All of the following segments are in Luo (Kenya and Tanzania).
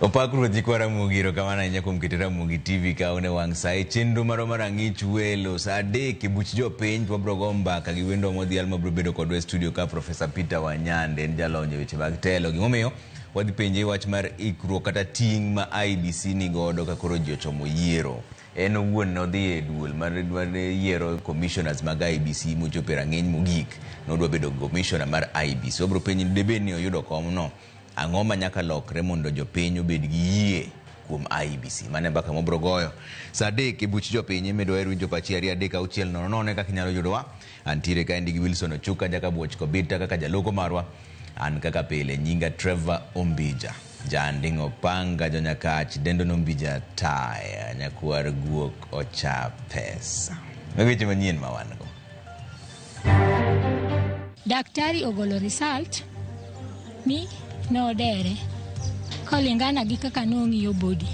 Opakru jikwara mugiro kamana nya kumkitira mugi TV kaone wangsai chendu marangich welo sade kibuchjo piny pobrogomba ka giwendo modhial mabrobedo kodwe studio ka Professor Peter Wanyande en jalonje weche mag telo gimomiyo wadhi penje wach mar ikruok kata ting ma IBC ni godo ka koro ji ochomo yiero en owuon nodhi e duol mar yiero commissioners mag IBC mochopo rang'eny mogik nodwa bedo commissioner mar IBC obro penje debe ni oyudo komno ang'o ma nyaka lokre mondo jopiny obed gi yie kuom IBC mane mbaka mobro goyo sa adek e buch jopiny medo er winjo pachi 3-6-0 kaka inyalo yudowa antiere ka endi gi Wilson Ochuka jaka buoch kobita kaka jaloko marwa an kaka pile nyinga Trevor Ombija jandingo panga jonyakach dendo nombija taya nyakwar guok ocha pesa weche manyien ma wan go. Daktari ogolo result mi no dere kolingana gi kaka nong'iyo body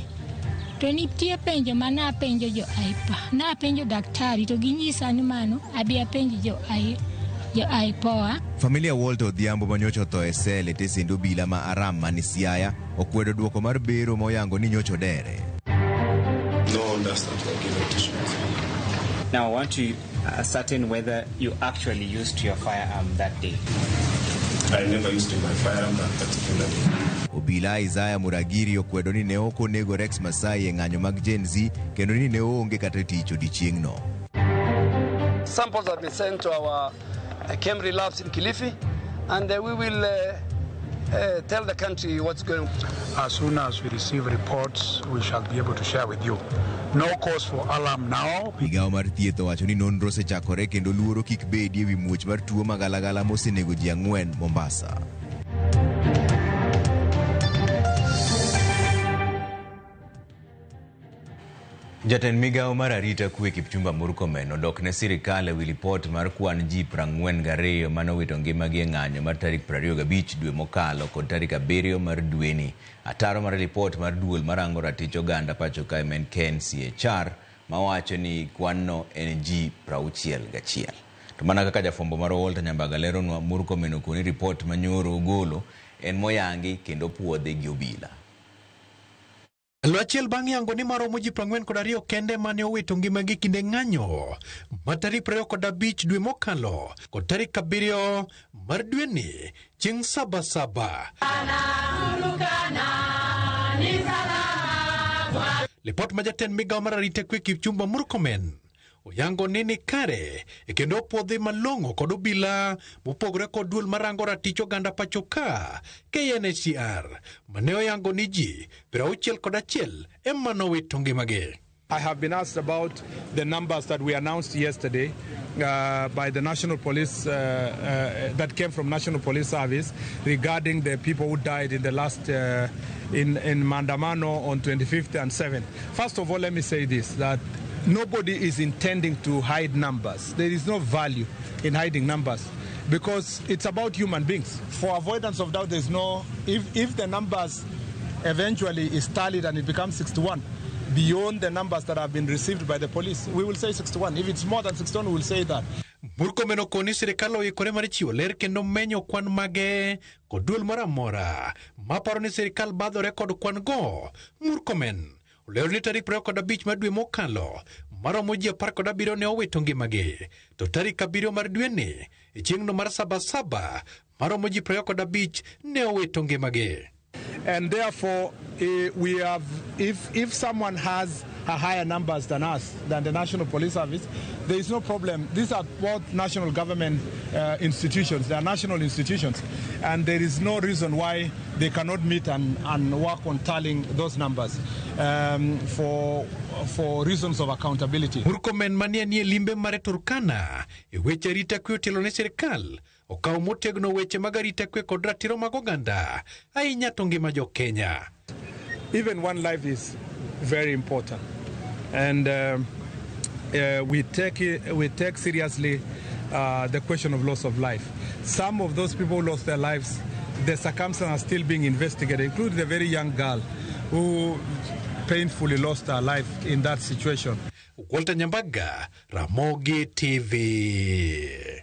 to nitie penjo mana penjo jo aipa na penjo daktari to ginyisa ni mano abia penjo jo aipoa. Familia Walter Odhiambo manyocho to e sele te sendo bila ma Aram manisiaya okwedo duoko mar bero moyango ni nyocho dere. No, that's not what. Now I want to ascertain whether you actually used your firearm that day. I never used my firearm that particular day. Obila Isaiah Muragiri okwedo ni ne oko nego Rex Masai e ng'anyo mag Gen Z kendo ni ne onge kata tich odichieng'no. Samples have been sent to our Camry labs in Kilifi, and we will tell the country what's going on. As soon as we receive reports, we shall be able to share with you. No cause for alarm now. Migao mar thieth owacho ni nonro osechakore kendo luoro kik bedie wi muoch mar tuo magalagala mosenego ji 4 Mombasa. Jatend migao mar arita kwe Kipchumba Murkomen odok ne sirikal ewi ripot mar kwan ji 42 manowito ngimagi e ng'anyo mar tarik 25 dwe mokalo kod tarik 7 mar dweni. Ataro mar ripot mar duol marango ratich oganda pacho kae men KNCHR mawacho ni kwanno en ji 61. To mana kaka jafombo mar Walter Nyambaga leronwa, Murkomen okoni ripot manyoro ogolo en moyangi kendo puodhe gi obila. Luachiel bang' yango ni maromo ji 42 kende mane owito ngimagi kinde ng'anyo ma tarik 25 dwe mokalo kod tarik 7 mar dweni chieng' Sabasaba. Lipot ma jatend migao mar arita kwe Kipchumba Murkomen oyango ni kare kendo opodhi malong'o kod obila mopogore kod duol marango ratich oganda pacho ka KNCHR mane oyango ni ji 61 ema nowito ngimagi. I have been asked about the numbers that we announced yesterday by the National Police, that came from National Police Service regarding the people who died in the last, in Mandamano on 25th and 7th. First of all, let me say this, that nobody is intending to hide numbers. There is no value in hiding numbers because it's about human beings. For avoidance of doubt, there's no, if the numbers eventually is tallied and it becomes 61, beyond the numbers that have been received by the police, we will say 61. If it's more than 61, we will say that. Murkomen okoni sirikal oikore mar chiwo ler kendo menyo kwan mage kod duol moro amora maparo ni sirikal badhore kod kwan go. Murkomen olero ni tarik 25 mar dwe mokalo maromo ji 17 ne owito ngimagi to tarik 7 mar dweni chieng'no mar Sabasaba maromo ji 25 ne owito ngimagi. And therefore, we have, if someone has a higher numbers than us, than the National Police Service, there is no problem. These are both national government institutions. They are national institutions. And there is no reason why they cannot meet and work on tallying those numbers for reasons of accountability. Murkomen mania ni limbe mare Turkana, weche arita kwe otelo ne sirikal, okaw motegno weche mag arita kwe kod ratiro mag oganda, ahinya to ngima jo Kenya. Even one life is very important. And we take seriously the question of loss of life. Some of those people who lost their lives, the circumstances are still being investigated, including the very young girl who painfully lost her life in that situation. Walter Nyambaga, Ramogi TV.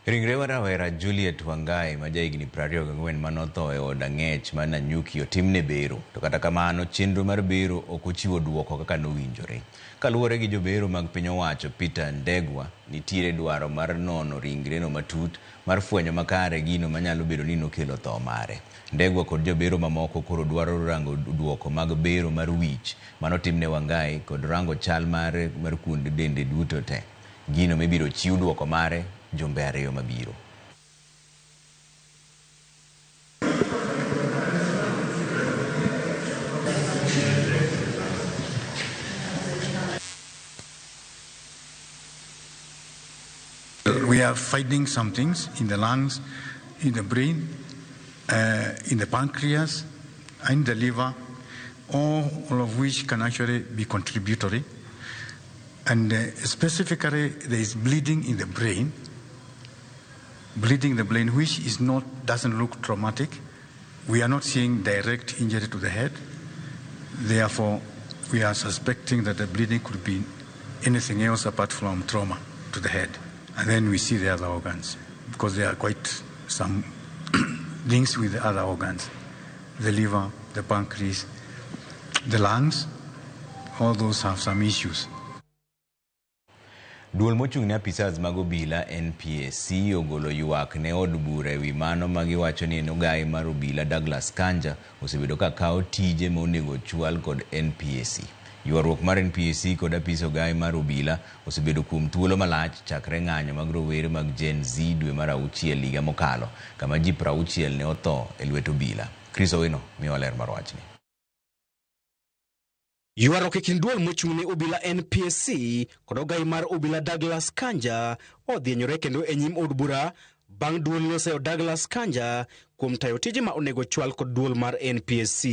Ringre rawera Juliet Wangai ma jahigni 24 manotho e od ang'ech ma Nanyuki otimne bero, to kata kamano chenro mar bero ok ochiwo duoko kaka nowinjore. Kaluwore gi jobero mag piny owacho Peter Ndegwa, nitiere dwaro mar nono ringreno matut mar fwenyo makare gino manyalo bedo ni nokelo tho mare. Ndegwa kod jobero mamoko koro dwaro rango duoko mag bero mar wich manotimne Wangai kod rango chal mare mar kuonde dende duto te. Gino mibiro chiw duoko mare jumbe 2 mabiro. We are finding some things in the lungs, in the brain, in the pancreas, and the liver, all of which can actually be contributory. And specifically, there is bleeding in the brain, which is doesn't look traumatic. We are not seeing direct injury to the head. Therefore, we are suspecting that the bleeding could be anything else apart from trauma to the head. And then we see the other organs, because there are quite some links with the other organs. The liver, the pancreas, the lungs, all those have some issues. Duol mochung' ne apisas mag obila NPSC ogolo ywak ne od bura ewi mano magiwacho ni Ogai mar obila Douglas Kanja osebedo ka kawo tije monego chwal kod NPSC. Ywaruok mar NPSC kod apis Ogai mar obila osebedo kuom thuolo malach chakre ng'anyo mag rowere mag Gen Z dwe mar 6 higa mokalo, kama ji 60 ne otho e lwet obila. Chris Owino miyo ler mar wachni. Ywaruok e kind duol mochung' ne obila NPSC kod Ogai mar obila Douglas Kanja odhienyore kendo e nyim od bura bang' duol noseyo Douglas Kanja kuom tayo tije ma onego chwal kod duol mar NPSC.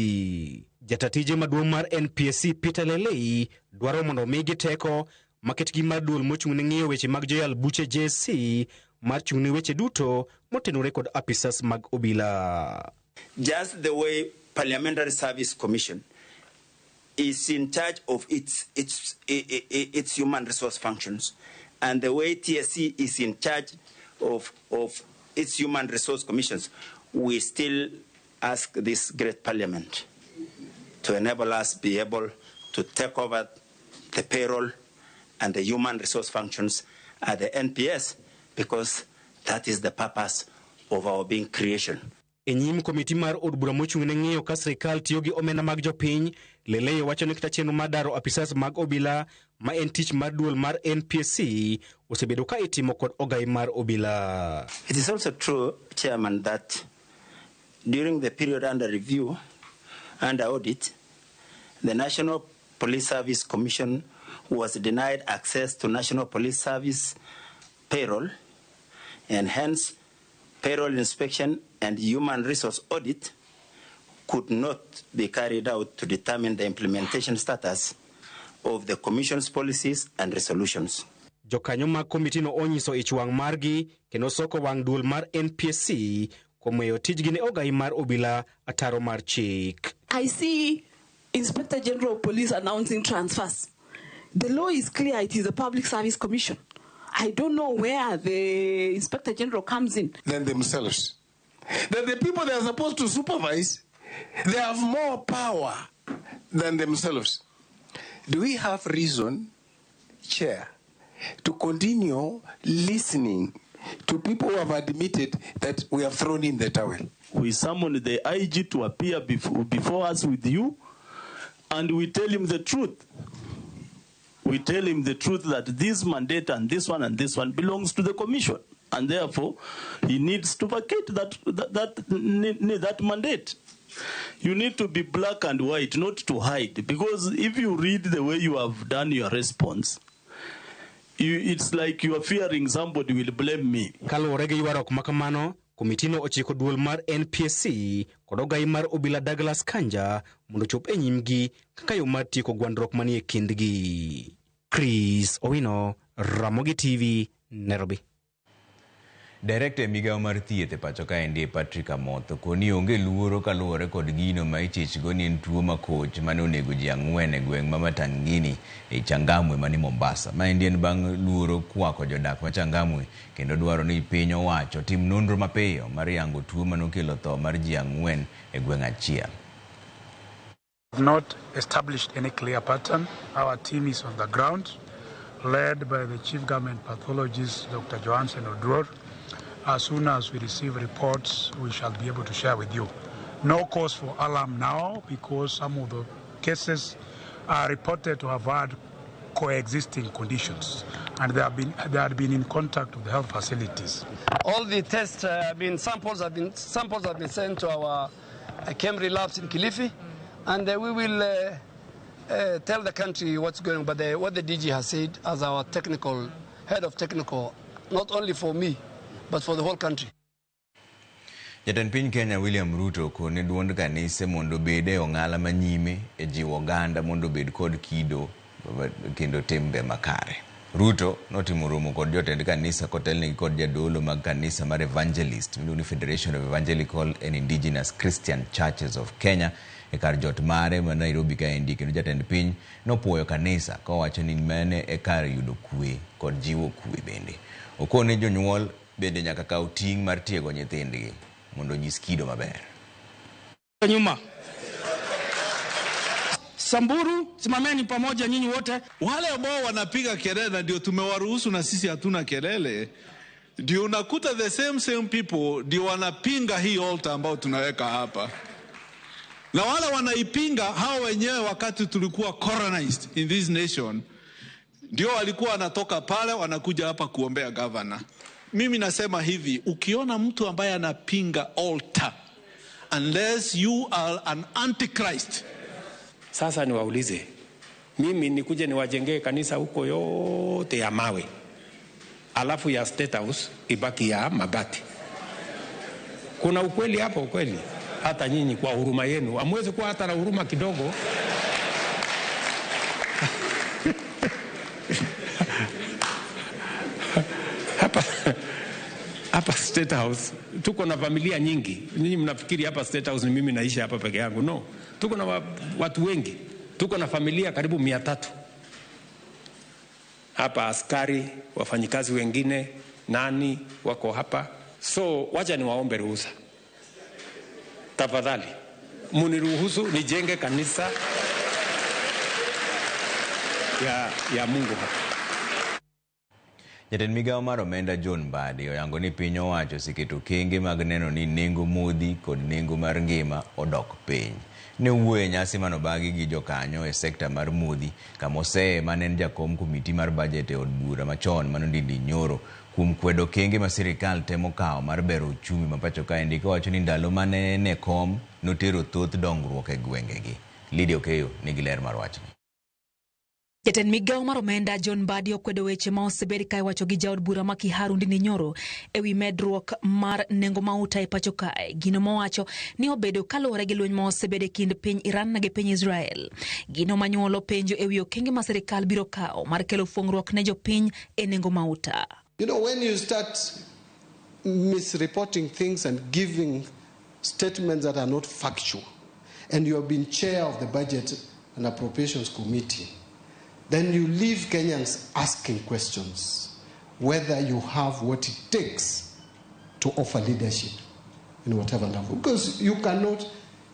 Jatatije maduong' mar NPSC Peter Lelei dwaro mondo migi teko maketgi mar duol mochung' ne ng'iyo weche mag joyal buche JC mar chung' ne weche duto motenore kod apisas mag obila. Just the way Parliamentary Service Commission is in charge of its human resource functions, and the way TSC is in charge of its human resource commissions, we still ask this great parliament to enable us be able to take over the payroll and the human resource functions at the NPS, because that is the purpose of our being creation. E nyim komiti mar od bura mochung' ne ng'iyo ka sirikal tiyo gi omenda mag jopiny, Lelei wacho ni kata chenro mar daro apisas mag obila ma en tich mar duol mar NPSC osebedo ka itimo kod Ogai mar obila. It is also true, Chairman, that during the period under review, under audit, the National Police Service Commission was denied access to National Police Service payroll, and hence payroll inspection and human resource audit could not be carried out to determine the implementation status of the Commission's policies and resolutions. Jokanyo mag komiti no onyiso ich wang' margi kendo soko wang' duol mar NPSC kuom weyo tijgi ne Ogai mar obila ataro mar chik. I see Inspector General of Police announcing transfers. The law is clear, it is a Public Service Commission. I don't know where the Inspector General comes in. Than themselves. That the people they are supposed to supervise, they have more power than themselves. Do we have reason, Chair, to continue listening to people who have admitted that we have thrown in the towel? We summon the IG to appear before us with you, and we tell him the truth. We tell him the truth that this mandate and this one belongs to the Commission, and therefore he needs to vacate that mandate. You need to be black and white, not to hide, because if you read the way you have done your response, it's like you are fearing somebody will blame me. Kaluwore gi ywaruok makamano, komitino ochiko duol mar NPSC kod Ogai mar obila Douglas Kanja mondo chop e nyimgi kaka yo mar tieko gwandruok manie kindgi. Chris Owino, Ramogi TV, Nairobi. Director Migao mar thieth e pacho ka endi Patrick Amoth koni onge luoro kaluwore kod gino ma ichichgo ni en tuo makoch mane onego ji 4 e gweng' ma Matangini e Changamwe mani Mombasa. Ma endi en bang' luoro kwako jodak ma Changamwe kendo dwaro ni piny owacho tim nonro mapiyo mar yango tuo manokelo tho mar ji 4 e gweng' achiel. Not established any clear pattern. Our team is on the ground, led by the Chief Government Pathologist, Dr. Johansen Odror. As soon as we receive reports, we shall be able to share with you. No cause for alarm now because some of the cases are reported to have had coexisting conditions, and they have been in contact with the health facilities. All the tests samples have been sent to our Camry labs in Kilifi, and we will tell the country what's going on. But what the DG has said as our head of technical, not only for me, but for the whole country. Jatend piny Kenya William Ruto kone duond kanise mondo bede ong'ala manyime e jiwo oganda mondo bed kod kido kendo tembe makare. Ruto notimo romo kod jotend kanisa kotelnegi kod jadolo mag kanisa mar Evangelist miluongo Federation of Evangelical and Indigenous Christian Churches of Kenya e kar jot mare ma Nairobi ka endi, kendo jatend piny nopuoyo kanisa kowacho ni mane e kar yudo kwe kod jiwo kwe bende. Okone jonyuol bende nyaka kaw ting' mar tiego nyithindgi mondo nyis kido maber. Nyuma Samburu, simameni pamoja nyinyi wote. Wale ambao wanapiga kelele ndio tumewaruhusu na sisi hatuna kelele. Ndio unakuta the same people ndio wanapinga hii altar ambao tunaweka hapa. Na wale wanaipinga hao wenyewe wakati tulikuwa colonized in this nation ndio walikuwa wanatoka pale wanakuja hapa kuombea governor. Mimi nasema hivi, ukiona mtu ambaye anapinga altar, unless you are an antichrist. Sasa niwaulize, mimi nikuje niwajengee kanisa huko yote ya mawe, alafu ya State House ibaki ya mabati. Kuna ukweli hapo? Ukweli hata nyinyi kwa huruma yenu hamwezi kuwa hata na huruma kidogo. Hapa State House tuko na familia nyingi. Nyinyi mnafikiri hapa State House ni mimi naishi hapa peke yangu? No, tuko na watu wengi, tuko na familia karibu 300 hapa. Askari, wafanyikazi wengine, nani wako hapa. So wacha niwaombe ruhusa, tafadhali muniruhusu nijenge kanisa ya Mungu hapa. Jatend migao mar omenda John Mbadi oyango ni piny owacho osiketo kenge mag neno ni nengo modhi kod nengo mar ngima odok piny. Ne wuoye nyasi manobagi gi jokanyo e sekta mar modhi kamose manen jakom komiti mar budget e od bura machon manondindi nyoro kuom kwedo kenge ma sirikal temo kawo mar bero uchumi mapacho ka endi kowacho ni ndalo mane ne kom notero thoth dongruok e gwengegi. Lydia Okeyo nigi ler mar wachni. Jatend migao mar omenda John Mbadi okwedo weche ma osebed ka iwacho gi jaod bura ma Kiharu Ndindi Nyoro ewi medruok mar nengo mauta e pacho kae. Gino mowacho ni obedo kaluwore gi lweny ma osebed e kind piny Iran gi piny Israel. Gino manyuolo penjo ewi okenge ma sirikal biro kawo mar kelo fuong'ruok ne jopiny e nengo mauta. You know, when you start misreporting things and giving statements that are not factual, and you have been chair of the Budget and Appropriations Committee, then you leave Kenyans asking questions whether you have what it takes to offer leadership in whatever level. Because you cannot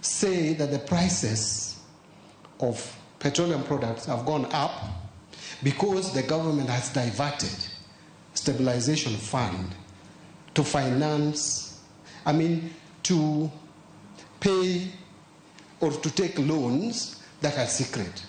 say that the prices of petroleum products have gone up because the government has diverted stabilization fund to finance, to pay or to take loans that are secret.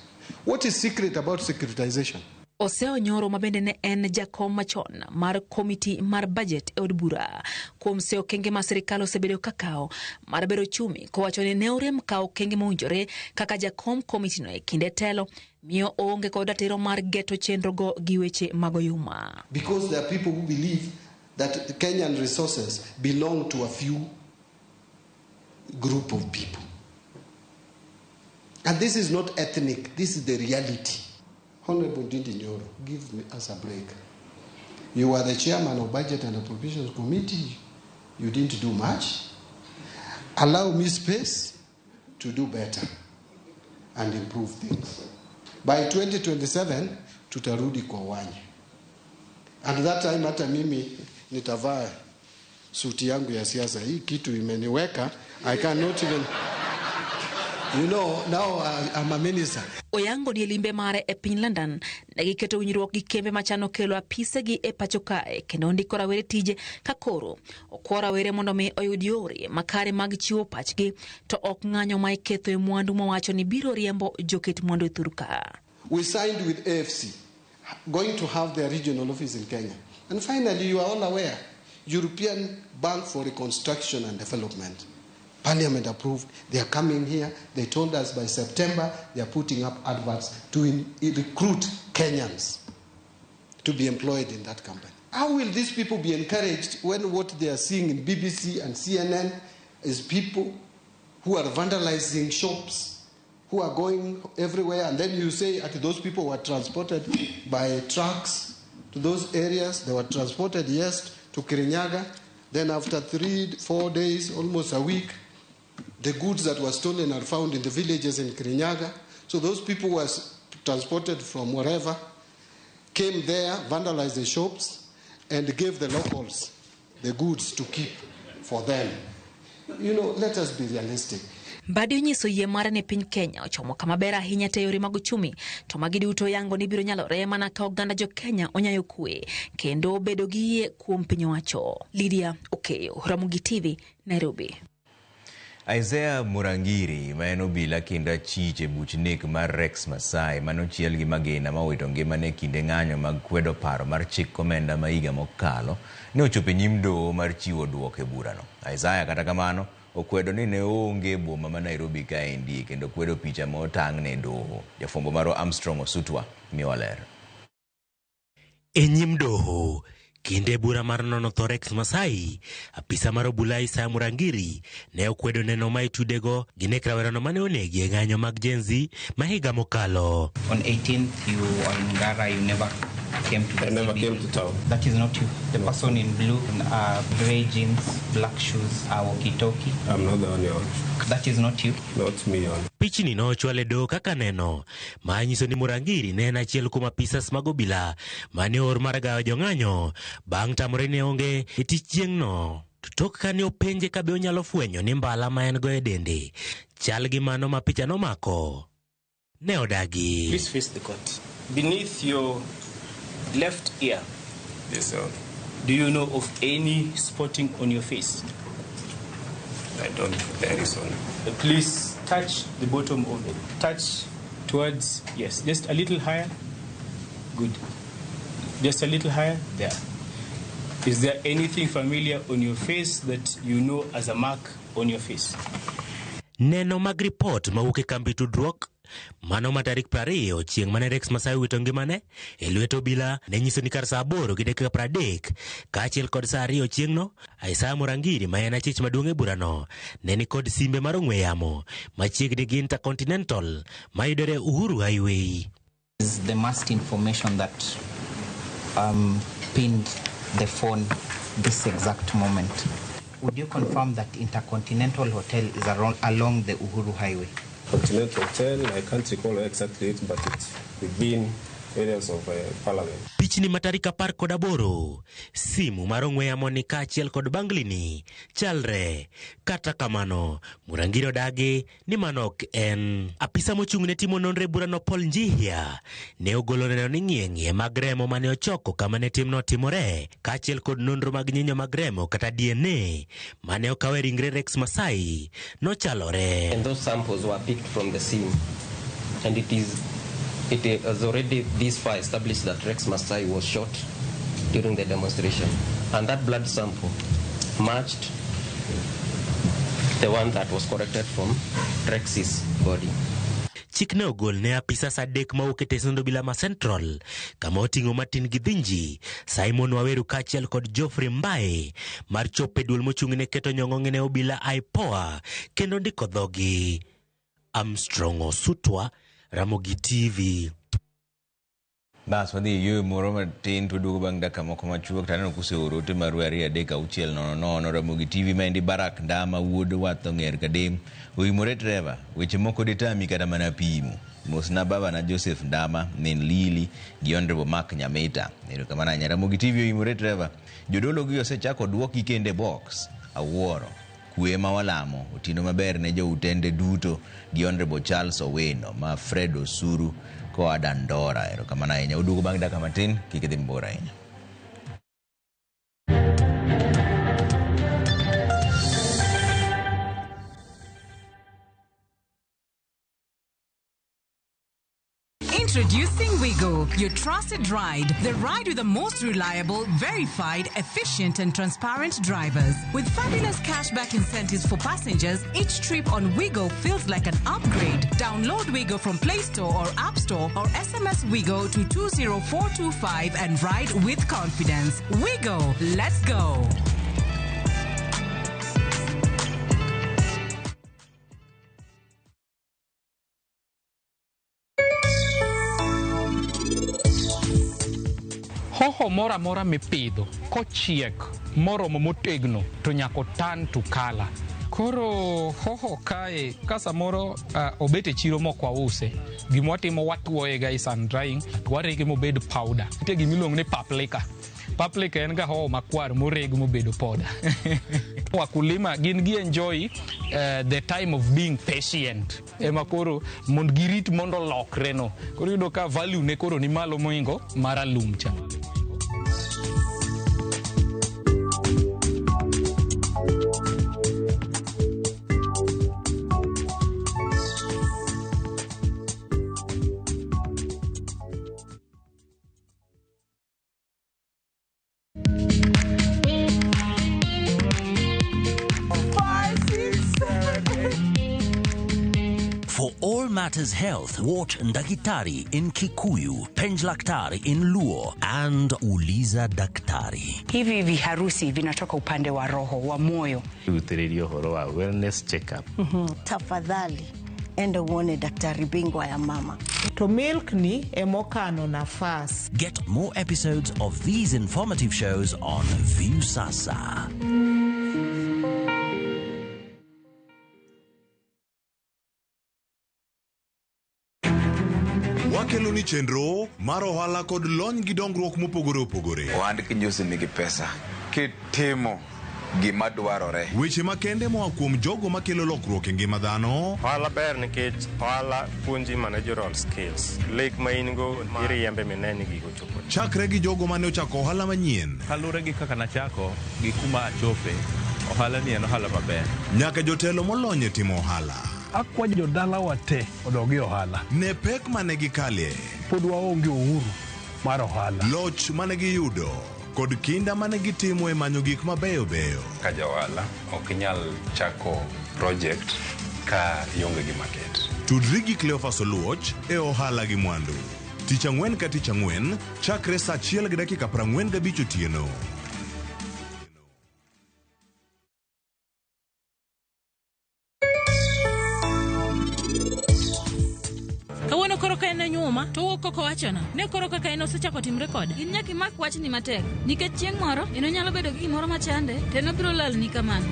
What is secret about securitization? Oseo Nyoro mabende ne en jakom machon mar komiti mar budget e od bura kuom seo kenge ma sirikal osebedo kakao mar bero chumi, kowacho ni ne orem kawo kenge mowinjore kaka jakom komiti no e kinde telo miyo onge kod ratiro mar geto chenrogo gi weche magoyuma. Because there are people who believe that Kenyan resources belong to a few group of people. And this is not ethnic, this is the reality. Honorable Ndindi Nyoro, give us a break. You were the chairman of Budget and Appropriations Committee. You didn't do much. Allow me space to do better and improve things. By 2027, tutarudi kwa wanya. And that time hata mimi nitavaa suti yangu ya siasa. Hii kitu imeniweka. I cannot even... You know, now I'm a minister. Oyango ni limbe mare e piny London ne giketo winjruok gi kembe machano kelo apise gi e pacho kae kendo ndiko rawere tije kakoro okwo rawere mondo mi oyud yore makare mag chiwo pachgi to ok ng'anyo ma iketho e mwandu mowacho ni biro riembo joket mwandu e thur ka. We signed with AFC, going to have their regional office in Kenya. And finally, you are all aware, European Bank for Reconstruction and Development. Parliament approved. They are coming here. They told us by September they are putting up adverts to recruit Kenyans to be employed in that company. How will these people be encouraged when what they are seeing in BBC and CNN is people who are vandalizing shops, who are going everywhere, and then you say that those people were transported by trucks to those areas. They were transported, yes, to Kirinyaga. Then after 3-4 days, almost a week, the goods that were stolen are found in the villages in Kirinyaga. So those people were transported from wherever, came there, vandalized the shops, and gave the locals the goods to keep for them. You know, let us be realistic. Badi onyiso yie mare ne piny Kenya ochomo kama ber ahinya te yore mag uchumi to magi duto yango ni biro nyalore mana ka oganda jo Kenya onyayo kwe kendo bedo gi yie kuom piny owacho. Lydia Okeyo, Ramogi TV, Nairobi. Isaiah Murangiri ma en obila kendo achich e buch nek mar Rex Masai manochiel gi magina ma owito ngimane kinde ng'anyo mag kwedo paro mar chik komenda ma higa mokalo ne ochopo e nyim doho mar chiwo duoko e burano. Isaiah kata kamano okwedo ni ne onge boma ma Nairobi kaendi kendo kwedo picha ma otang' ne doho. Jafwambo maro Armstrong Osutwa miwa ler. E nyim doho kinde bura mar nono tho Rex Masai, apisa mar obula Isaiah Murangiri ne okwedo neno ma itudego gi nek rawerano mane onegi e ng'anyo mag Gen Z ma higa mokalo. On 18th, you are in Ngara, you never came to I never came to town. That is not you. The person in blue, grey jeans, black shoes, walkie-talkie. I'm not the only one. That is not you. Not me on. Pichni no ochwale do kaka neno ma nyiso ni Murangiri ne en achiel kuom apisas mag obila mane or mar gawo jong'anyo bang' tamore ne onge e tich chieng'no. To tok kane openje ka be onyalo fwenyo ni mbala ma en go e dende chal gi mano ma picha nomako ne odagi. Please face the court. Beneath your left ear, Yes, sir. do you know of any spotting on your face? I don't. There is one. Please touch the bottom of it. Touch towards, yes, just a little higher. Good. Just a little higher. There. Is there anything familiar on your face that you know as a mark on your face? Neno mag report mawuok e kambi tudruok mano ma tarik 20 chieng' mane Rex Masai wito ngimane e lwet obila ne nyiso ni kar saa 8 gi dakika 30 kaachiel kod saa 2 chieng'no Isaiah Murangiri ma en achich maduong' e burano ne ni kod simbe mar ong'we yamo machiegni gi Intercontinental ma yudore Uhuru Highway. Is the masked information that pinned the phone this exact moment. Would you confirm that Intercontinental Hotel is along the Uhuru Highway? Continental Hotel, I can't recall exactly it, but it's within areas of Parliament. Pichni matarika 18 simu mar ong'we yamo ni kaachiel kod banglini chalre kata kamano Murangiri odagi ni mano ok en. Apisa mochung'ne timo nonro e burano Paul Njihia ne ogolo neno ni ng'ieng'ie mag remo mane ochoko kama ne timno timore kaachiel kod nonro mag nyinyo mag remo kata DNA mane okawe ringre Rex Masai nochalore. And those samples were picked from the scene, and it has already this far established that Rex Masai was shot during the demonstration, and that blood sample matched the one that was collected from Rex's body. Chik ne ogol ne apisa sadek mawuok e tesend obila ma Central kama oting'o Martin Githinji, Simon Waweru kaachiel kod Geoffrey Mbae mar chopo e duol mochung'ne keto nyong'ong'e ne obila IPOA kendo ndiko dhogi. Armstrong Osutwa, Ramogi TV. Bas wadhi yo moro matin to dugo bang' dakika moko machuok taneno kuseoro te mar 2:600 Ramogi TV maendi Barak Ndama wuod watho ng'er kadem oimore treva weche moko ditami kata mana pimo mosna baba na Joseph Ndama min Lili gi Honorable Mark Nyamita erokamano ahinya. Ramogi TV oimore treva jodolo gi osechako duoki kende box awuoro kwe ma walamo otino maber ne joutende duto gi Honorable Charles Owino ma Fred Osuru ko Adandora erokamano ahinya. Udugo bang' dakika matin kik idhi mabor ahinya. Introducing Wigo, your trusted ride. The ride with the most reliable, verified, efficient and transparent drivers. With fabulous cashback incentives for passengers, each trip on Wigo feels like an upgrade. Download Wigo from Play Store or App Store or SMS Wigo to 20425 and ride with confidence. Wigo, let's go. Hoho mora mora mipidho kochiek moromo motegno to nyako tan to kala. Koro hoho kae kasa moro obete chiro mokwa use gimwatimo watuoye ga sun drying warege mobed powder ite gimilong ne paprika. Paprika en ga hoho makwar moreg mobedo powder. Wakulima gin gi enjoy the time of being patient. Ema koro mond girit mondo lokre no. Koro yudo ka value ne koro ni malo moingo mara lumcha. For all matters health, watch Ndagitari in Kikuyu, Penj Laktari in Luo, and Uliza Daktari. Hivi viharusi vinatoka upande wa roho, wa moyo. Uthiririo horo wa wellness check-up. Tafadhali, enda uone daktari bingwa ya mama. To milk ni emokano nafas. Get more episodes of these informative shows on View Sasa. Wakelo ni chenro mar ohala kod lony gi dongruok mopogore opogore. Ohand kinyosi nigi pesa kitimo gima dwarore. Weche makende moa kuom jogo makelo lokruok e ngima dhano. Ohala ber nikech ohala puonji managerial skills. Lek ma in go iriembe mineni gigo chopo. Chakre gi jogo mane ochako ohala manyien. Kalure gi kaka nachako gi kuma achope. Ohala ni en ohala maber. Nyaka jotelo molony e timo ohala. Akwa jodala wate odogi ohala. Ne pek mane gikalie. Pod waonge uhuru mar ohala. Loch mane giyudo kod kinda mane gitimo e manyo gik mabeyo beyo. Ka johala ok inyal chako project ka ionge gi market. Tudri gi Cleophas Oluoch e ohala gi mwandu. Tich ang'wen ka tich ang'wen chakre saa 1:45 otieno. Kawuono koro ka en nyuma to wuok koko wachona ne koro kaka en osechako timre koda. In nyaki mak wachni matek nikech chieng' moro eno nyalo bedo gi gimoro machande to eno biro lal ni kamano.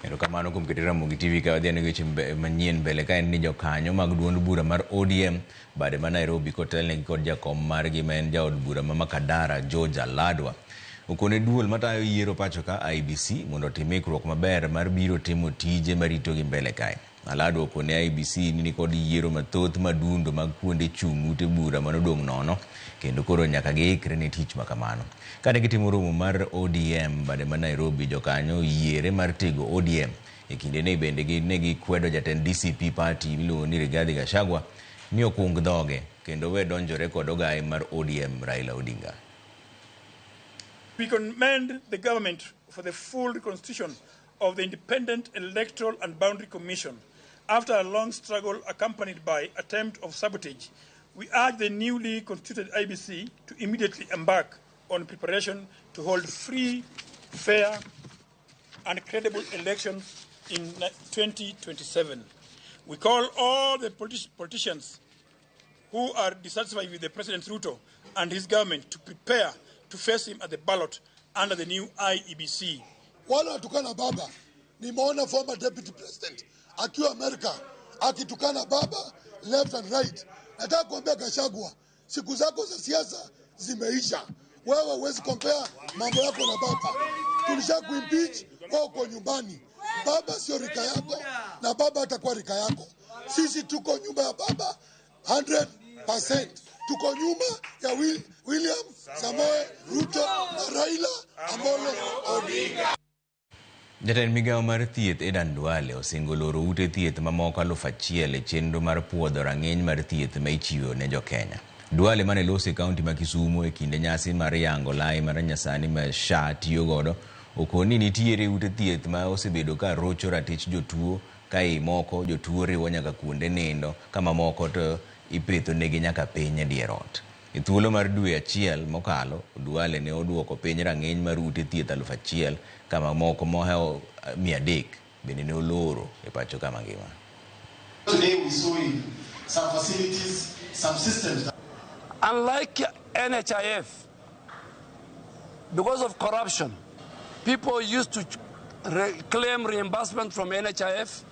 Erokamano kuom keto Ramogi TV ka wadhi ne weche manyien mbele ka en ni jokanyo mag duond bura mar ODM bade ma Nairobi kotelnegi kod jakom margi ma en jaod bura ma Makadara George Aladwa okone duol matayo yiero pacho ka IBC mondo otim ikruok maber mar biro timo tije marito gi mbele kae. Aladwa okone IBC ni kod yiero mathoth madundo mag kuonde chung' ute bura manodong' nono kendo koro nyaka giikre ne tich makamano. Kane gitimo romo mar ODM bade ma Nairobi jokanyo yiere mar tego ODM e kinde ne bende ne gikwedo jatend DCP party miluongo ni Rigathi Gachagua ni okung dhoge kendo we donjore kod ogaye mar ODM Raila Odinga. We commend the government for the full reconstitution of the Independent Electoral and Boundary Commission after a long struggle accompanied by attempt of sabotage We urge the newly constituted IBC to immediately embark on preparation to hold free, fair, and credible elections in 2027. We call all the politicians who are dissatisfied with the President Ruto and his government to prepare to face him at the ballot under the new IEBC. Wala watukana baba, nimeona former deputy president akiwa Amerika akitukana baba left and right. Nataka kuambia Gachagua, siku zako za siasa zimeisha. Wewe huwezi compare mambo yako na baba. Tulisha kuimpeach kwa uko nyumbani. Baba sio rika yako na baba atakuwa rika yako. Sisi tuko nyuma ya baba 100%. Tuko nyuma ya William Samoei Ruto na Raila Amolo Odinga. Jatend migao mar thieth Edan Duale osingoloro ute thieth mamoko 1,000 e chenro mar puodho rang'iny mar thieth ma ichiwo ne jo-Kenya. Duale mane losi kaunti ma Kisumu e kinde nyasi mar yango lai mar nyasani ma SHA tiyo godo okoni nitiere ute thieth ma osebedo ka rocho ratich jotuo ka moko jotuo riwo nyaka kuonde nindo kama moko to ipetho negi nyaka piny e dier ot. E thuolo mar dwe achiel mokalo, Duale ne oduoko piny rang'iny mar ute thieth 1,000 kama moko moheo 300 bende ne oloro e pacho kama ngima. Today we saw some facilities, some systems. Unlike NHIF, because of corruption, people used to claim reimbursement from NHIF.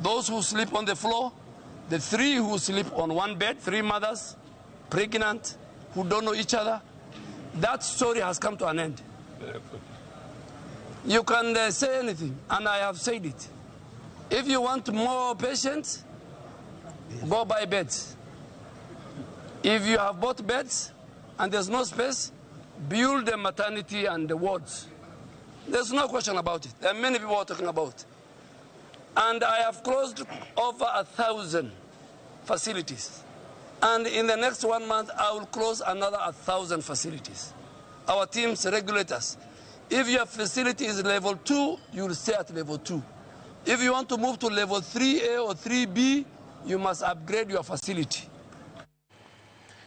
Those who sleep on the floor, the 3 who sleep on one bed, 3 mothers, pregnant, who don't know each other. That story has come to an end. You can say anything, and I have said it. If you want more patients, go buy beds. If you have bought beds and there's no space, build the maternity and the wards. There's no question about it. There are many people talking about it. And I have closed over 1,000 facilities. And in the next 1 month, I will close another 1,000 facilities. Our teams, regulators, if your facility is level 2, you will stay at level 2. If you want to move to level 3A or 3B, you must upgrade your facility.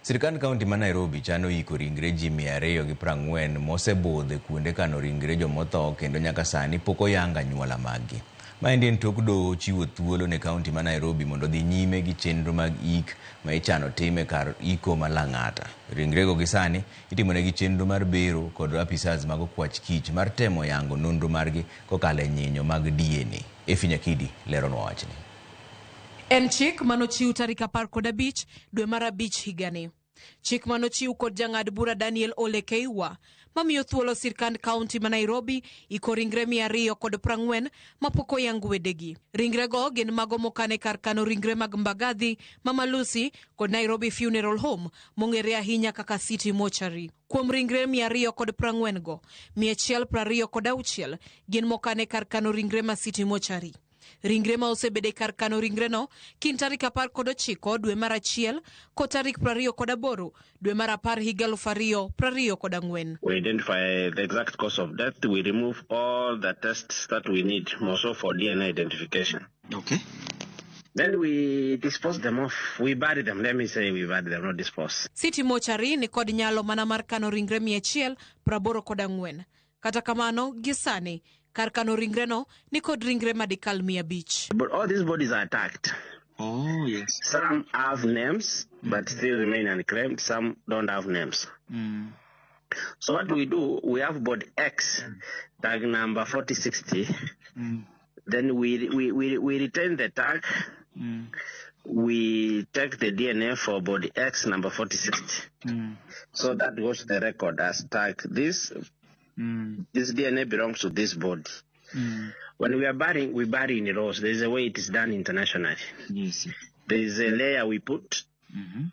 Sirikand kaunti ma Nairobi chano iko ringre ji 240 mosebudhe kuonde kano ringre jomotho kendo nyaka sani pok oyang anyuola maggi. Maendi en tok doho chiwo thuolo ne kaunti ma Nairobi mondo dhi nyime gi chenro mag ik ma ichano time kar iko ma Lang'ata. Ringrego gi sani itimonegi chenro mar bero kod apisas mag okwach kich mar temo yango nonro margi kokalo e nyinyo mag DNA. Efinyakidi leronwa wachni. En chik manochiw tarik 15 dwe mar abich higani. Chik manochiw kod jang'ad bura Daniel Ole Keiwa mamiyo thuolo sirkand kaunti ma Nairobi iko ringre 240 mapok oyang wedegi. Ringrego gin mago mokane kar kano ringre mag Mbagathi, Mama Lucy kod Nairobi Funeral Home mong'ere ahinya kaka City Mortuary. Kuom ringre 240 go, 126 gin mokane kar kano ringre ma City Mortuary. Ringre ma osebede kar kano ringre no kin tarik 19 dwe mar achiel ko tarik 28 dwe mar 10 higa 2024. We identify the exact cause of death. We remove all the tests that we need, more so for DNA identification. Okay. Then we dispose them off. We bury them. Let me say we bury them, not dispose. City Mortuary ni kod nyalo mana mar kano ringre 184. Kata kamano gisani kar kano ringre no ni kod ringre madikal 500. But all these bodies are attacked. Oh, yes. Some have names, but still remain unclaimed. Some don't have names. So what we do, we have body X, tag number 4060. Then we retain the tag. We take the DNA for body X number 4060. So that goes to the record as tag this. This DNA belongs to this body. When we are burying, we bury in rows. There is a way it is done internationally. Yes. There is a layer we put,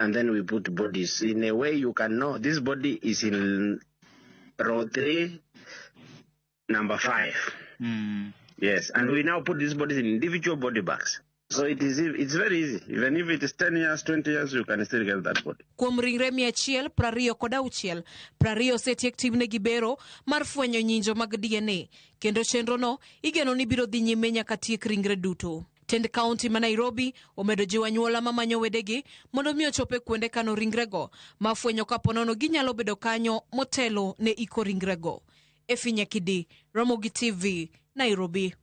and then we put bodies. In a way you can know this body is in row 3, number 5. Yes, and we now put these bodies in individual body bags. So it's very easy. Even if it is 10 years, 20 years, you can still get that body. Kuom ringre 126, 20 osetiek timne gibero mar fwenyo nyinjo mag DNA. Kendo chenro no igeno ni biro dhi nyime nyaka tiek ringre duto. Tend kaunti ma Nairobi omedo jiwo anyuola mamanyo wedegi mondo mi ochope kuonde kano ringrego mafwenyo kapo nono ginyalo bedo kanyo motelo ne iko ringrego. Efinya Kidi, Ramogi TV, Nairobi.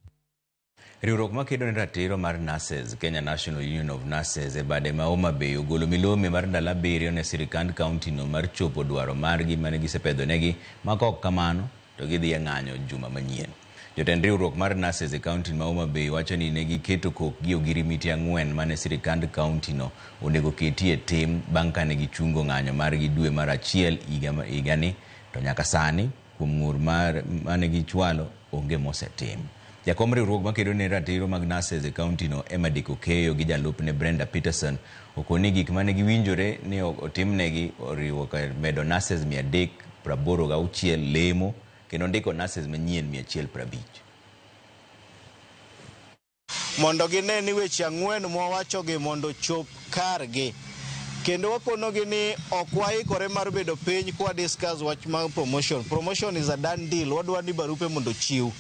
Riwruok makedo ne ratiro mar nurses, Kenya National Union of Nurses, e bade ma Homa Bay ogolo milome mar ndalo 7 ne sirkand kaunti no mar chopo dwaro margi mane gisepedhonegi, ma kok kamano to gidhi ng'anyo juma manyien. Jotend riwruok mar nurses e kaunti ma Homa Bay wacho ni ne giketo kokgi ogirimiti 4 mane sirkand kaunti no onego ketie tim bang' kane gichungo ng'anyo margi dwe mar 1 higani, to nyaka sani kuom ng'ur mane gichwalo onge mosetim. Jakom riwruok makedo ne ratiro mag nurses e kaunti no Emadiko Keyo gi jalupne Brenda Peterson okoni gik mane giwinjore ni otimnegi oriwo medo nurses 386 lemo kendo ndiko nurses manyien 150. Mondo gine ni weche 4 mwawachogi mondo chop kargi. Kendo wakonogi ni okwaikore mar bedo piny kwa discuss wach mag promotion. Promotion is a done deal. Wadwa ni barupe mondo chiw.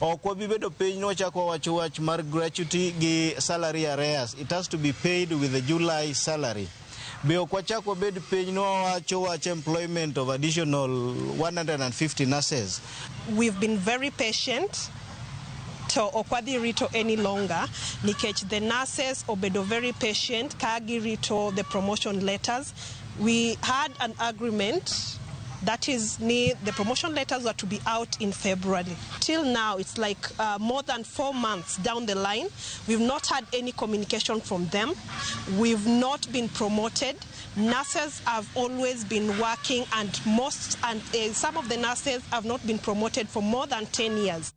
Okwabi bedo piny no chako wacho wach mar gratuity gi salary arrears. It has to be paid with the July salary. Be okwachako bed piny no wacho wach employment of additional 150 nurses. We've been very patient to okwadhi rito any longer nikech the nurses obedo very patient kagi rito the promotion letters. We had an agreement that is the promotion letters were to be out in February. Till now it's like more than 4 months down the line. We've not had any communication from them. We've not been promoted. Nurses have always been working and some of the nurses have not been promoted for more than 10 years.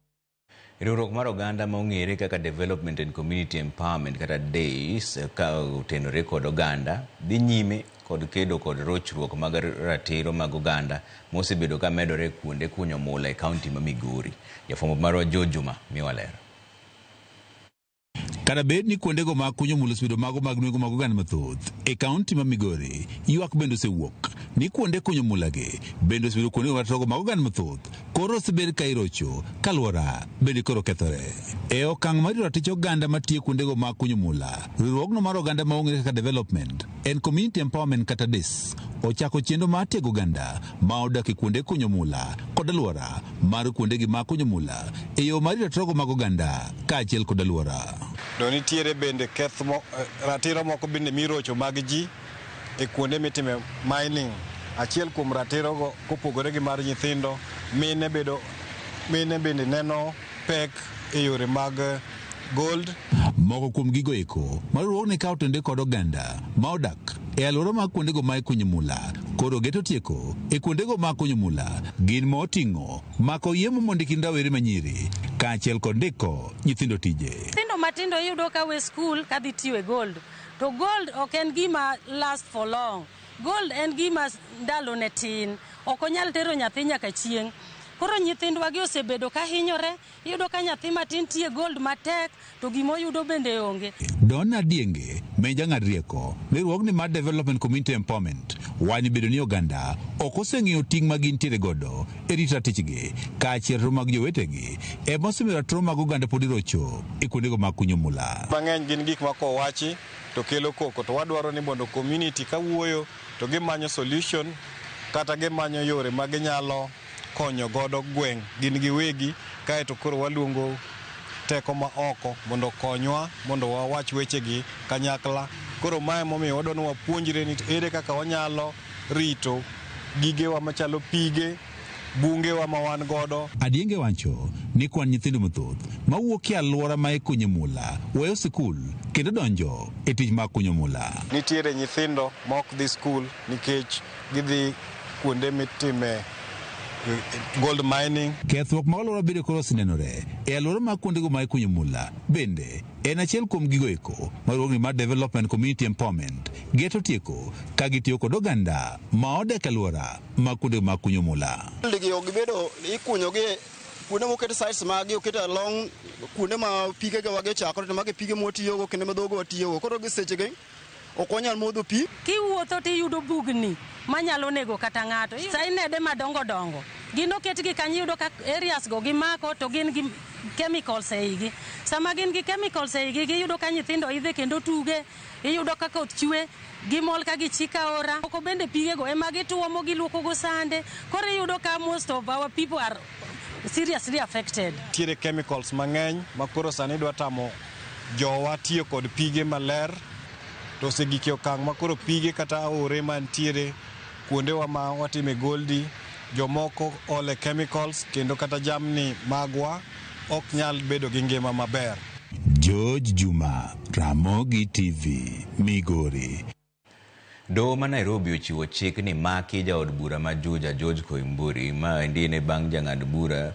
Riwruok mar oganda ma ong'ere kaka Development and Community Empowerment kata DAYS ka otenore kod oganda dhi nyime kod kedo kod rochruok mag ratiro mag oganda mosebedo ka medore kuonde kunyo mula e kaunti ma Migori. Jafwambo marwa Jojuma miwalero. Kada bed ni kuondego mag kunyo mula osebedo mago mag nweng'o mag oganda mathoth e kaunti ma Migori, ywak bende osewuok ni kuonde kunyo mulagi bende osebedo kuonde matogo mag oganda mathoth koro osebed ka irocho kaluora bende koro kethore. E okang' mar ratich oganda matiyo kuondego mag kunyo mula, riwruogno mar oganda ma ong'ere kaka Development and Community Empowerment kata DAYS ochako chenro mar tiego oganda ma odak e kuonde kunyo mula kod aluora mar kuondegi mag kunyo mula e yo mar ratiro mag oganda kaachiel kod aluora. Do nitiere bende ratiro moko bende mirocho mag ji e kuonde mitime mining. Achiel kuom ratirogo kopogore gi mar nyithindo, mine bende neno pek e yore mag gold. Moko kuom gigo eko mariwruogni kawo tende kod oganda ma odak e aluora mag kuondego ma ikunyo mula koro geto tieko e kuondego mag kunyo mula gin ma oting'o mako yiemo mondiki rawere manyiri kaachiel kod ndiko nyithindo tije. Nyithindo matindo iyudo ka we skul kadhi tiyo e gold, to gold ok en gima last for long. Gold en gima ndalo ne tin, ok onyal tero nyathi nyaka chieng'. Koro nyithindwa gi osebedo ka hinyore, iyudo ka nyathi matin tiye gold matek to gimoyudo bende onge. Donna Dienge, menja ng'ad rieko, riwruogni mar Development Community Empowerment, wani bedo ni oganda ok oseng'iyo ting' ma gintiere godo e rito ratichgi kaachiel mag jowetegi ema osemiyo ratiro mag oganda pod irocho e kuondego mag kunyo mula. Mang'eny gin gik ma kowachi to kelo koko, to wadwaro ni mondo community kawuoyo to gimanyo solution kata gimanyo yore ma ginyalo konyo godo gweng' gin giwegi, kaeto koro waluongo teko ma oko mondo konywa mondo wawach wechegi kanyakla. Koro mae momiyo wadwa ni wapuonjre ni ere kaka wanyalo rito gigewa machalo pige, bungewa ma wan godo. Adienge wacho ni kwan nyithindo mathoth mawuok e aluora ma ikunyo mula weyo sikul kendo donjo e tich mag kunyo mula. Nitiere nyithindo ma ok dhi skul nikech gidhi kuonde mitime gold mining. Kethruok ma aluora bedo koro osenenore e aluora mag kuondego ma ikunyo mula bende en achiel kuom gigo eko mariwruogni mar Development Community Empowerment geto tieko ka gitiyo kod oganda ma odak e aluora mag kuondego mag kunyo mula. Goldgi ok bedo ikunyogi kuonde moket sites magi oket along kuonde ma pigega wage chakore to magi pige motiyogo kendo madhogo watiyogo, koro gi sechegi ok wanyal modho pi. Kiwuotho tiyudo bugni manyalo nego kata ng'ato. Sainede madongo dongo gino ketgi kanyo yudo ka areas go gimako to gin gi chemicals eigi. Sama gin gi chemicals eigi giyudo ka nyithindo idhe kendo tuge, iyudo ka koth chwe, gimol ka gichika ora. Oko bende pige go ema gituomo giluoko go sande. Koro iyudo ka most of our people are seriously affected. Tiere chemicals mang'eny makoro sani dwa tamo jowa tiyo kod pige maler, to osegike okang' makoro pige kata aore mantiere kuondewa ma watime goldi, jomoko ole chemicals kendo kata jamni magwa ok nyal bedo gi ngima maber. George Juma, Ramogi TV, Migori. Doho ma Nairobi ochiwo chik ni maki jaod bura ma Juja George Koimburi ma endi ne bang' jang'ad bura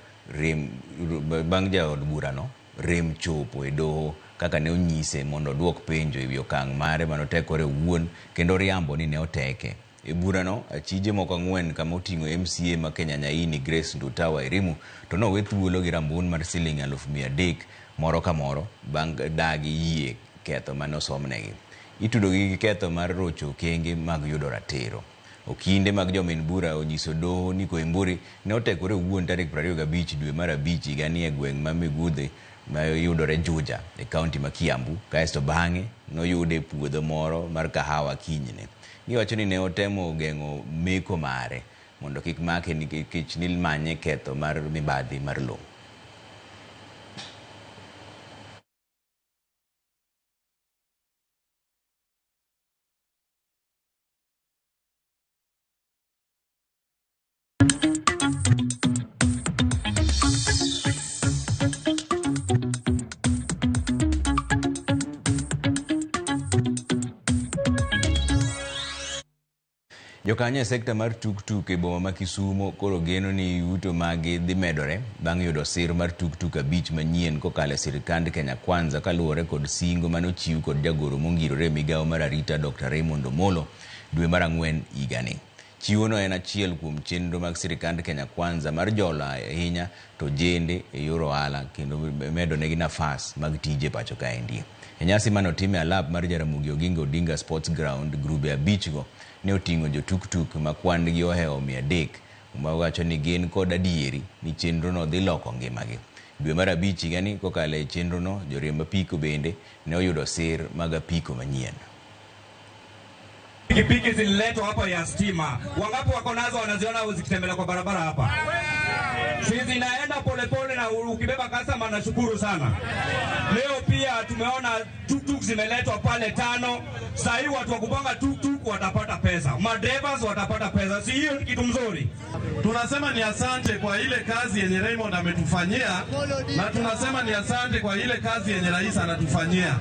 bang' jaod bura no rem chopo e doho kaka ne onyise mondo oduok penjo ewi okang' mare manotekore wuon kendo riambo ni ne oteke. E bura no achije moko 4 kama oting'o MCA ma Kenya Nyaini Grace Ndutawa Irimu to nowe thuolo gi rambun mar siling 300,000 moro ka moro bang' dagi yie ketho mane osomnegi. Itudo gi ketho mar rocho kenge mag yudo ratiro. Okinde mag jomin bura onyiso doho ni Koimburi ne otekore wuon tarik 25 dwe mar 5 gani e gweng' ma Migudhe ma yudore Juja e kaunti ma Kiambu, kaesto bang'e noyude puodho moro mar kahawa kinyne. Iwacho ni ne otemo geng'o meko mare mondo kik make nikech ni manye ketho mar mibadhi mar lowo. Jokanya sekta mar tuk-tuk e boma ma Kisumo koro geno ni yuto magi dhi medore bang' yudo sir mar tuk-tuk 5 manyien kokalo e sirkand Kenya Kwanza kaluwore kod singo mane ochiw kod jagoro mongirore migawo mar arita Dr. Raymond Omolo dwe mar 4 higani. Chiwono en achiel kuom chenro mag sirkand Kenya Kwanza mar jolo ahinya to jende e yor ohala kendo medo negi nafas mag tije pacho kaendi. E nyasi manotime alap mar Jaramogi Oginga Odinga Sports Ground, grube 5 go ne oting'o jo tuk-tuk ma kwan gi ohewo 300 ma wacho ni gin kod adieri ni chenro no dhi loko ngimagi. Dwe mar 5 higani kokalo e chenro no joriemb apiko bende ne oyudo sir mag apiko manyien. Pikipiki zililetwa hapa ya stima. Wangapi wako nazo wanaziona zikitembea kwa barabara hapa? Sisi naenda polepole na ukibeba customer nashukuru sana. Leo pia tumeona tuk-tuk zimeletwa pale 5. Sasa hivi watu wakupanga tuk-tuk watapata pesa. Madrivers watapata pesa. Si hiyo kitu mzuri? Tunasema ni asante kwa ile kazi yenye Raymond ametufanyia na tunasema ni asante kwa ile kazi yenye rais anatufanyia.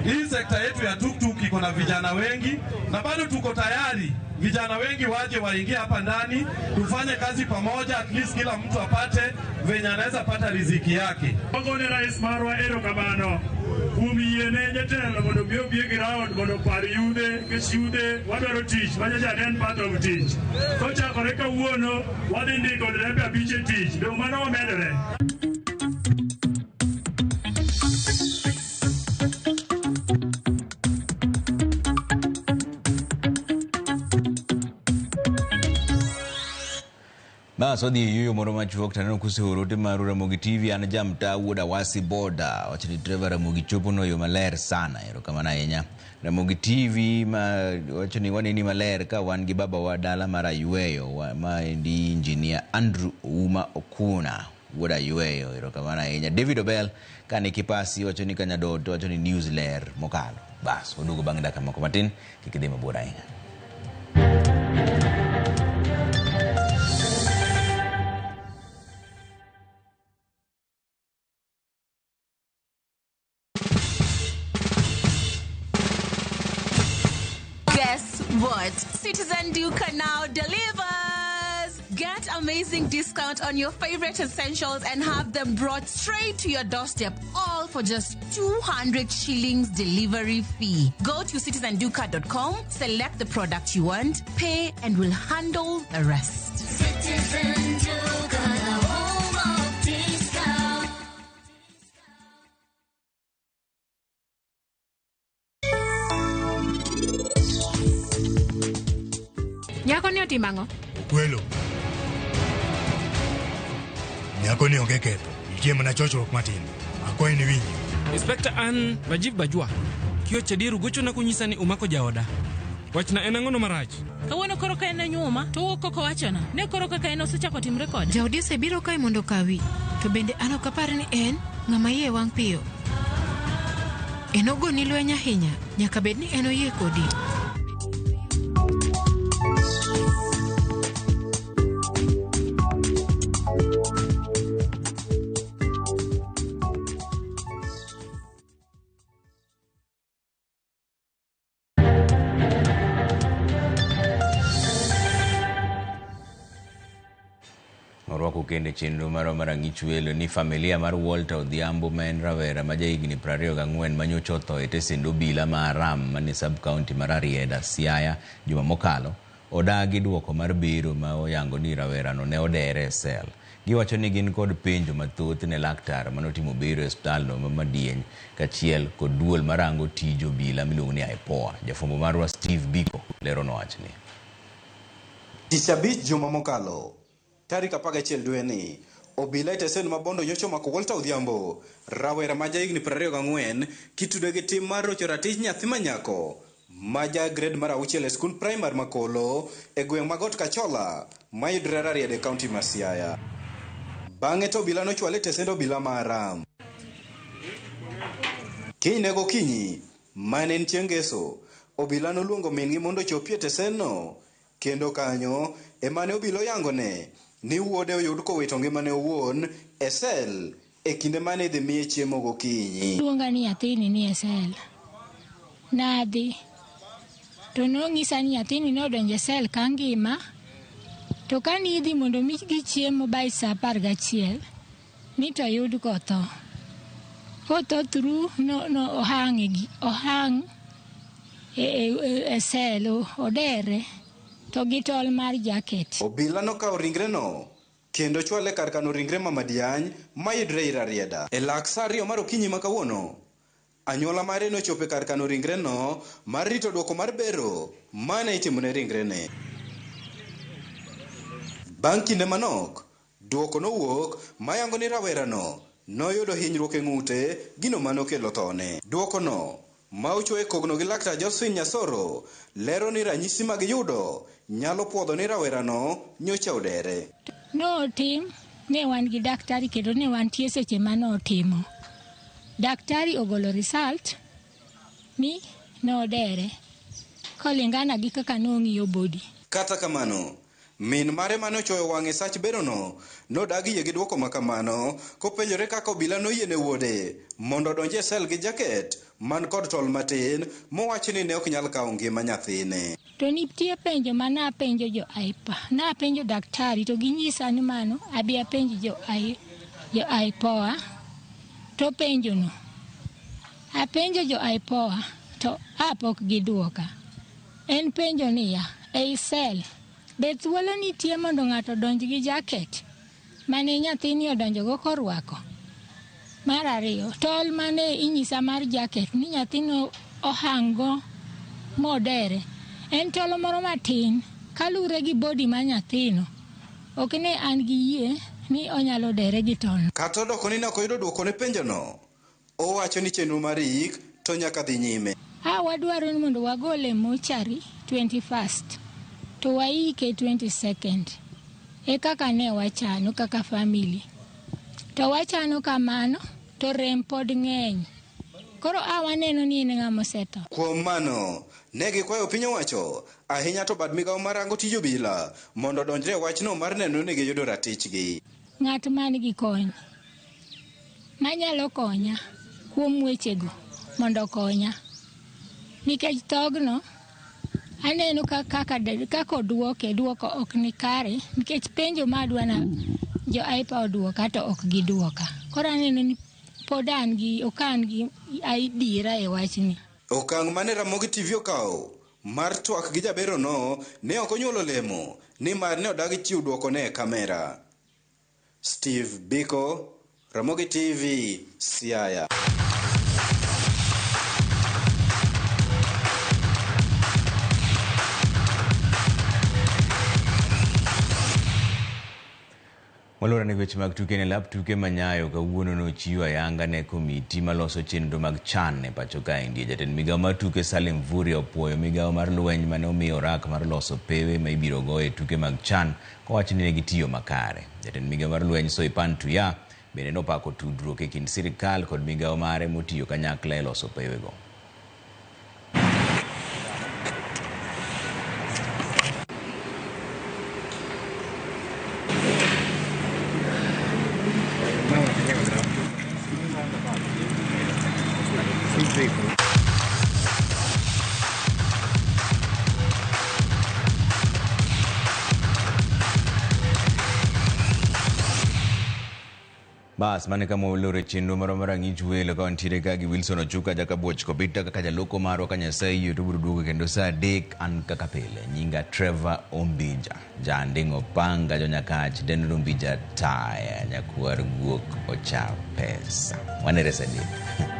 Hii sekta yetu ya tuk-tuk iko na vijana wengi na bado tuko tayari vijana wengi waje waingie hapa ndani tufanye kazi pamoja, at least kila mtu apate venye anaweza pata riziki yake. Ngone rais marwa erokamano kumiene jatelo mondo biye ground mondo par yude keshude wadwaro tich manyaja en part of tich kochakore kawuono wadhi ndiko drepe 5 tich ndio mano omedore. Baso di yuyo moro machuok taneno kusehorote mar Ramogi TV an jamta wuoda wasi boda wachni driver Ramogi chopo no yo maler sana erokamano ahinya. Ramogi TV ma wachni waneni maler ka wan gi baba wa dala mar Ayweyo ma endi engineer Andrew Uma Okuna wuoda Ayweyo erokamano ahinya. David Obel kane kipasi wachni Kanyadot wachni news ler mokalo. Bas odugo bang' dakika moko matin kik idhi mabor ahinya. Guess what? Citizen Duca now delivers! Get amazing discount on your favorite essentials and have them brought straight to your doorstep, all for just 200 shillings delivery fee. Go to citizenduca.com, select the product you want, pay, and we'll handle the rest. Citizen Duca, the home of discount. Nyako ni otimango? Kwelo. Nyako ni onge ketho. Nitie mana chochruok matin. Akwayi ni winji. Inspector an Rajiv Bajwa. Kio chadiru gocho na kunyisa ni umako jaoda. Wachna en ang'ono marach. Kawuono koro ka en nyuma, to wuok koko wachona. Ne koro kaka en osechako timre kode. Jaodi osebiro kae mondo kawi. To bende an ok apar ni en ng'ama yie wang' piyo. En ogoni lweny ahinya. Nyaka bed ni en oyie kodi. Orwako kende chenro mar rang'ich welo ni familia mar Walter Odhiambo ma en rawera ma jahigni 24 manyocha otho e tesend obila ma Aram mane sub county mar Arieda, Siaya juma mokalo odagi duoko mar biro ma oyango ni rawerano ne odere e sel. Giwacho ni gin kod penjo mathoth ne laktar manotimo biro e osiptalno ma Madieny kachiel kod duol marango tij obila miluongo ni IPOA. Jafwambo marwa Steve Biko lero nowachni. Tich abich juma mokalo tarik 11 dwe ni obila e tesend ma Bondo nyocha omako Walter Odhiambo, rawera ma jahigni 24 kitude gi tim mar rocho ratich nyathi manyako ma ja grade mar 6 e skul primar Makolo e gweng' ma Got Kachola mayudre Arieda e kaunti ma Siaya. Bang'e to obila nochwale tesend obila ma Aram. Kinyne gokinyi mane en chieng' ngeso, obila noluongo min-gi mondo ochopie tesendno, kendo kanyo emane obila oyangone ni wuode oyud kowito ngimane owuon e sel e kinde mane idhi miye chiemo gokinyi. Luonga ni nyathini ni e sel. Nadhi to nong'isa ni nyathini nodonjo e sel ka ngima, to ka nidhi mondo migi chiemo by saa 11 ni to yud kotho. Kotho through no ohang e sel odere to gi tol mar jacket. Obila nokawo ringreno kendo chwale kar kano ringre ma Madiany mayudre ir Arieda. E lak saa 2 mar okinyi ma kawuono, anyuola mare nochopo kar kano ringreno mar rito duoko mar bero mane itimone ringrene. Bang' kinde manok, duoko nowuok mayango ni rawerano noyudo hinyruok e ng'ute, gino manokelo thone. Duokono ma ochuo e kogno gi laktar Josephine Nyasoro lero ni ranyisi mag yudo nyalo puodho ni rawerano nyocha odere. Notim ne wan gi daktari kendo ne wantie seche manotimo. Daktari ogolo result ni nodere kolingana gi kaka nong'iyo body. Kata kamano, min mare mane ochoyo wang'e sach berono nodagi yie gi duoko makamano kopenjore kaka obila noyiene wuode mondo odonje sel gi jaket man kod tol matin mowacho ni ne ok nyal kawo ngima nyathine. To nitie penjo mana penjo jo IPA. Na penjo daktari to ginyisa ni mano abi apenjo jo IPOA. To penjo no apenjo jo IPOA to apok giduoka. En penjo niya ei sel be thuolo nitie mondo ng'ato donj gi jaket mane nyathini odonjo go korwako. Mar ariyo, tol mane inyisa mar jaket ni nyathino ohango modere en tolo moro matin kalure gi body ma nyathino. Ok ne an gi yie ni onyalo dere gi tol. Kata odoko ni nokoyudo duoko ne penjono, owacho ni chenro mar yik to nyaka dhi nyime. Wadwaro ni mondo wagole Mortuary 21st to waike 22nd. E kaka ne wachano kaka family. To wachano kamano to rem pod ng'eny. Koro awaneno ni en ng'ama osetho. Kuom mano, ne gikwayo piny owacho ahinya to bad migawo marango tij obila mondo odonjre e wachno mar neno ni giyudo ratichgi. Ng'at man gi kony manyalo konya kuom wechego mondo konya. Nikech thogno aneno kaka duoko ok ni kare nikech penjo madwana jo IPA oduoka to ok giduoka. Koro aneno ni pod okan gi aidira e wachni. Okang' mane Ramogi TV okawo mar twak gi jaberono ne ok onyuolo lemo ni mar ne odagi chiwo duoko ne kamera. Steve Biko, Ramogi TV, Siaya. Walora ni weche mag tuke ne lap tuke manyayo kawuono nochiwo ayanga ne komiti maloso chenro mag chan e pacho ka India. Jatend migawo mar tuke Salim Vuri opuoyo migawo mar lweny mane omiyo orak mar loso pewe ma ibiro go e tuke mag chan kowacho ni ne gitiyo makare. Jatend migawo mar lweny Soipan Tuya bende nopako tudruok e kind sirikal kod migawo mare motiyo kanyakla e loso pewe go. Bas mane kama olore chenro moro mar ang'ich welo ka wantiere ka gi Wilson Ochuka jakabuoch kopita kaka jaloko marwa ka Nyasaye yie to biro duogo kendo saa 3 an kaka pile. Nyinga Trevor Ombija, Jandingo Panga, Jonyakach, Denver Ombija Taya, Nyakwar Guok Ocha Pesa. Wanere saa 3.